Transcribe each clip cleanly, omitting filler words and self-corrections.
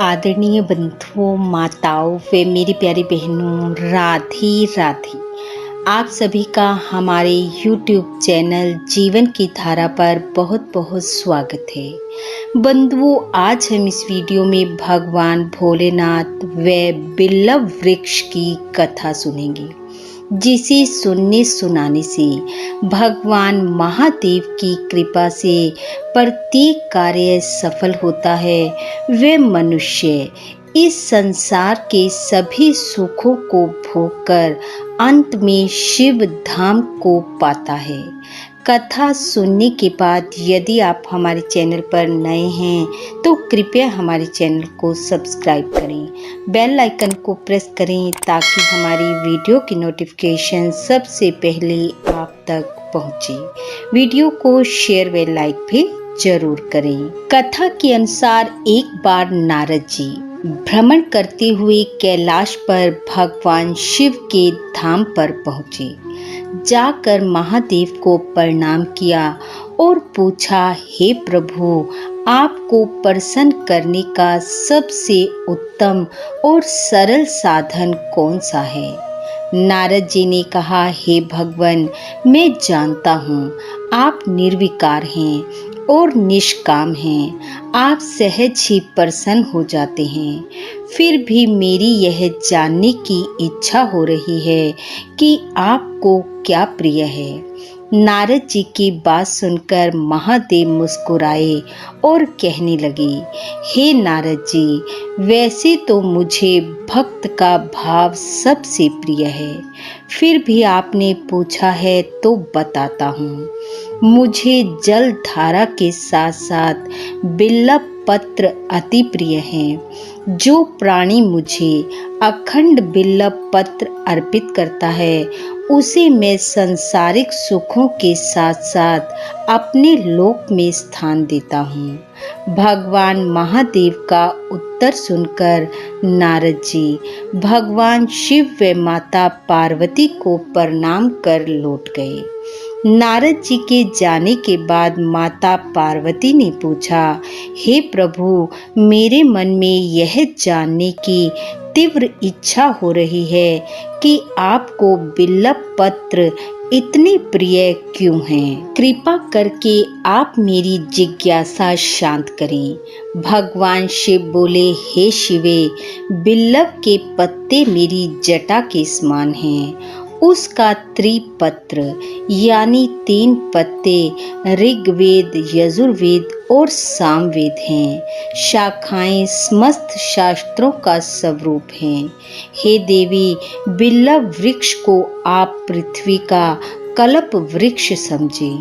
आदरणीय बंधुओं, माताओं व मेरी प्यारी बहनों, राधे राधे। आप सभी का हमारे YouTube चैनल जीवन की धारा पर बहुत बहुत स्वागत है। बंधुओं, आज हम इस वीडियो में भगवान भोलेनाथ व बिल्व वृक्ष की कथा सुनेंगे, जिसे सुनने सुनाने से भगवान महादेव की कृपा से प्रत्येक कार्य सफल होता है। वे मनुष्य इस संसार के सभी सुखों को भोगकर अंत में शिव धाम को पाता है। कथा सुनने के बाद यदि आप हमारे चैनल पर नए हैं तो कृपया हमारे चैनल को सब्सक्राइब करें, बेल आइकन को प्रेस करें ताकि हमारी वीडियो की नोटिफिकेशन सबसे पहले आप तक पहुंचे। वीडियो को शेयर व लाइक भी जरूर करें। कथा के अनुसार एक बार नारद जी भ्रमण करते हुए कैलाश पर भगवान शिव के धाम पर पहुंचे। जाकर महादेव को प्रणाम किया और पूछा, हे प्रभु, आपको प्रसन्न करने का सबसे उत्तम और सरल साधन कौन सा है? नारद जी ने कहा, हे भगवान, मैं जानता हूँ आप निर्विकार हैं और निष्काम हैं। आप सहज ही प्रसन्न हो जाते हैं। फिर भी मेरी यह जानने की इच्छा हो रही है कि आपको क्या प्रिय है। नारद जी की बात सुनकर महादेव मुस्कुराए और कहने लगे, हे नारद जी, वैसे तो मुझे भक्त का भाव सबसे प्रिय है, फिर भी आपने पूछा है तो बताता हूँ। मुझे जल धारा के साथ साथ बिल्व पत्र अति प्रिय हैं। जो प्राणी मुझे अखंड बिल्व पत्र अर्पित करता है उसे मैं सांसारिक सुखों के साथ साथ अपने लोक में स्थान देता हूँ। भगवान महादेव का उत्तर सुनकर नारद जी भगवान शिव व माता पार्वती को प्रणाम कर लौट गए। नारद जी के जाने के बाद माता पार्वती ने पूछा, हे प्रभु, मेरे मन में यह जानने की तीव्र इच्छा हो रही है कि आपको बिल्व पत्र इतने प्रिय क्यों हैं? कृपा करके आप मेरी जिज्ञासा शांत करें। भगवान शिव बोले, हे शिवे, बिल्व के पत्ते मेरी जटा के समान हैं। उसका त्रिपत्र यानी 3 पत्ते ऋग्वेद, यजुर्वेद और सामवेद हैं। शाखाएं समस्त शास्त्रों का स्वरूप हैं। हे देवी, बिल्व वृक्ष को आप पृथ्वी का कल्प वृक्ष समझे,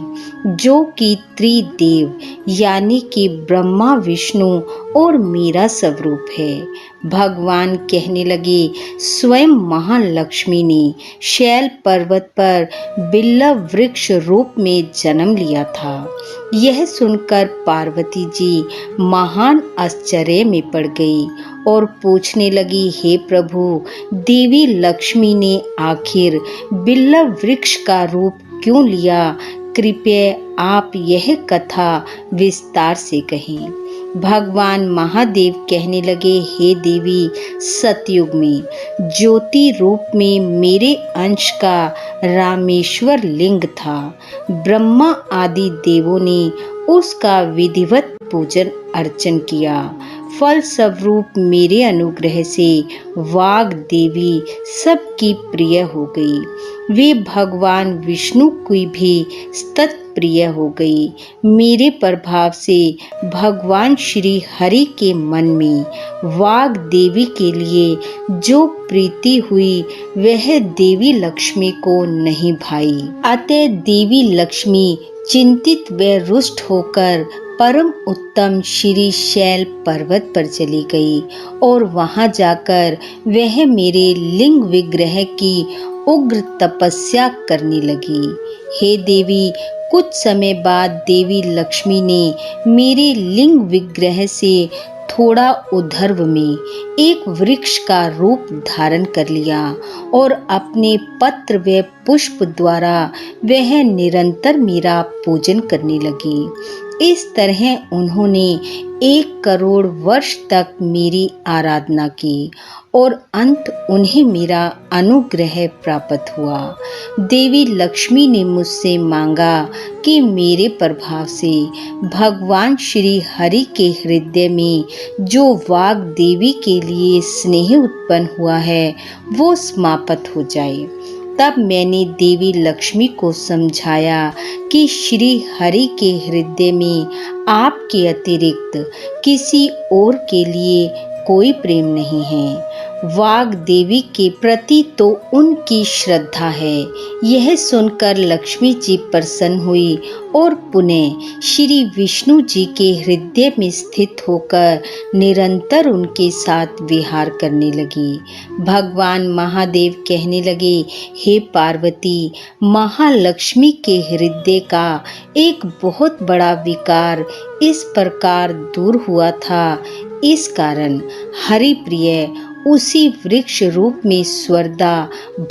जो कि त्रिदेव यानी कि ब्रह्मा, विष्णु और मेरा स्वरूप है। भगवान कहने लगे, स्वयं महालक्ष्मी ने शैल पर्वत पर बिल्व वृक्ष रूप में जन्म लिया था। यह सुनकर पार्वती जी महान आश्चर्य में पड़ गई और पूछने लगी, हे प्रभु, देवी लक्ष्मी ने आखिर बिल्व वृक्ष का रूप क्यों लिया? कृपया आप यह कथा विस्तार से कहें। भगवान महादेव कहने लगे, हे देवी, सतयुग में ज्योति रूप में मेरे अंश का रामेश्वर लिंग था। ब्रह्मा आदि देवों ने उसका विधिवत पूजन अर्चन किया। फल स्वरूप मेरे अनुग्रह से वाग देवी सबकी प्रिय हो गई। वे भगवान विष्णु की भी स्तत प्रिय हो गई। मेरे प्रभाव से भगवान श्री हरि के मन में वाग देवी के लिए जो प्रीति हुई वह देवी लक्ष्मी को नहीं भाई। अतः देवी लक्ष्मी चिंतित व रुष्ट होकर परम उत्तम श्री शैल पर्वत पर चली गई और वहां जाकर वह मेरे लिंग विग्रह की उग्र तपस्या करने लगी। हे देवी, कुछ समय बाद देवी लक्ष्मी ने मेरे लिंग विग्रह से थोड़ा उधर्व में एक वृक्ष का रूप धारण कर लिया और अपने पत्र व पुष्प द्वारा वह निरंतर मेरा पूजन करने लगी। इस तरह उन्होंने 1 करोड़ वर्ष तक मेरी आराधना की और अंत उन्हें मेरा अनुग्रह प्राप्त हुआ। देवी लक्ष्मी ने मुझसे मांगा कि मेरे प्रभाव से भगवान श्री हरि के हृदय में जो वाग देवी के लिए स्नेह उत्पन्न हुआ है वो समाप्त हो जाए। तब मैंने देवी लक्ष्मी को समझाया कि श्री हरि के हृदय में आपके अतिरिक्त किसी और के लिए कोई प्रेम नहीं है। वाग देवी के प्रति तो उनकी श्रद्धा है। यह सुनकर लक्ष्मी जी प्रसन्न हुई और पुनः श्री विष्णु जी के हृदय में स्थित होकर निरंतर उनके साथ विहार करने लगी। भगवान महादेव कहने लगे, हे पार्वती, महालक्ष्मी के हृदय का एक बहुत बड़ा विकार इस प्रकार दूर हुआ था। इस कारण हरिप्रिय उसी वृक्ष रूप में स्वर्दा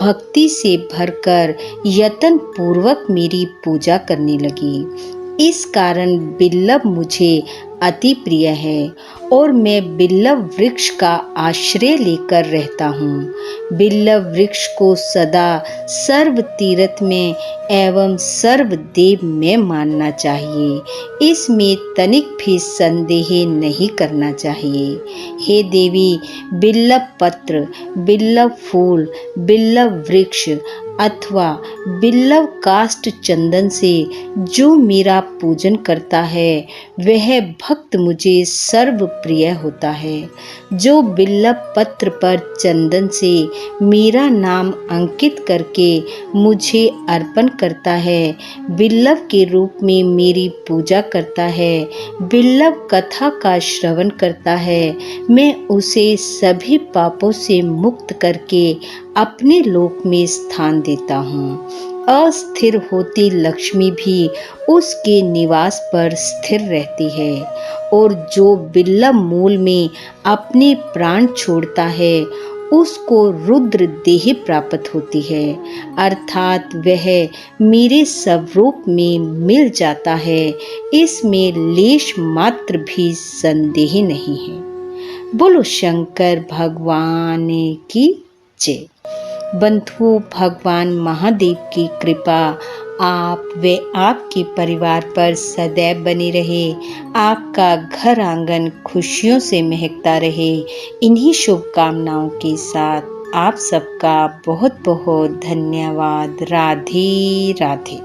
भक्ति से भरकर यत्न पूर्वक मेरी पूजा करने लगी। इस कारण बिल्लव मुझे अति प्रिय है और मैं बिल्लव वृक्ष का आश्रय लेकर रहता हूँ। बिल्लव वृक्ष को सदा सर्व तीर्थ में एवं सर्वदेव में मानना चाहिए। इसमें तनिक भी संदेह नहीं करना चाहिए। हे देवी, बिल्लव पत्र, बिल्लव फूल, बिल्लव वृक्ष अथवा बिल्लव काष्ठ चंदन से जो मेरा पूजन करता है वह भक्त मुझे सर्व प्रिय होता है। जो बिल्लव पत्र पर चंदन से मेरा नाम अंकित करके मुझे अर्पण करता है, बिल्लव के रूप में मेरी पूजा करता है, बिल्लव कथा का श्रवण करता है, मैं उसे सभी पापों से मुक्त करके अपने लोक में स्थान देता हूँ। अस्थिर होती लक्ष्मी भी उसके निवास पर स्थिर रहती है और जो बिल्लव मूल में अपने प्राण छोड़ता है उसको रुद्र देह प्राप्त होती है, अर्थात वह मेरे स्वरूप में मिल जाता है। इसमें लेश मात्र भी संदेह नहीं है। बोलो शंकर भगवान की जय। बंधुओं, भगवान महादेव की कृपा आप व आपके परिवार पर सदैव बनी रहे। आपका घर आंगन खुशियों से महकता रहे। इन्हीं शुभकामनाओं के साथ आप सबका बहुत बहुत धन्यवाद। राधे राधे।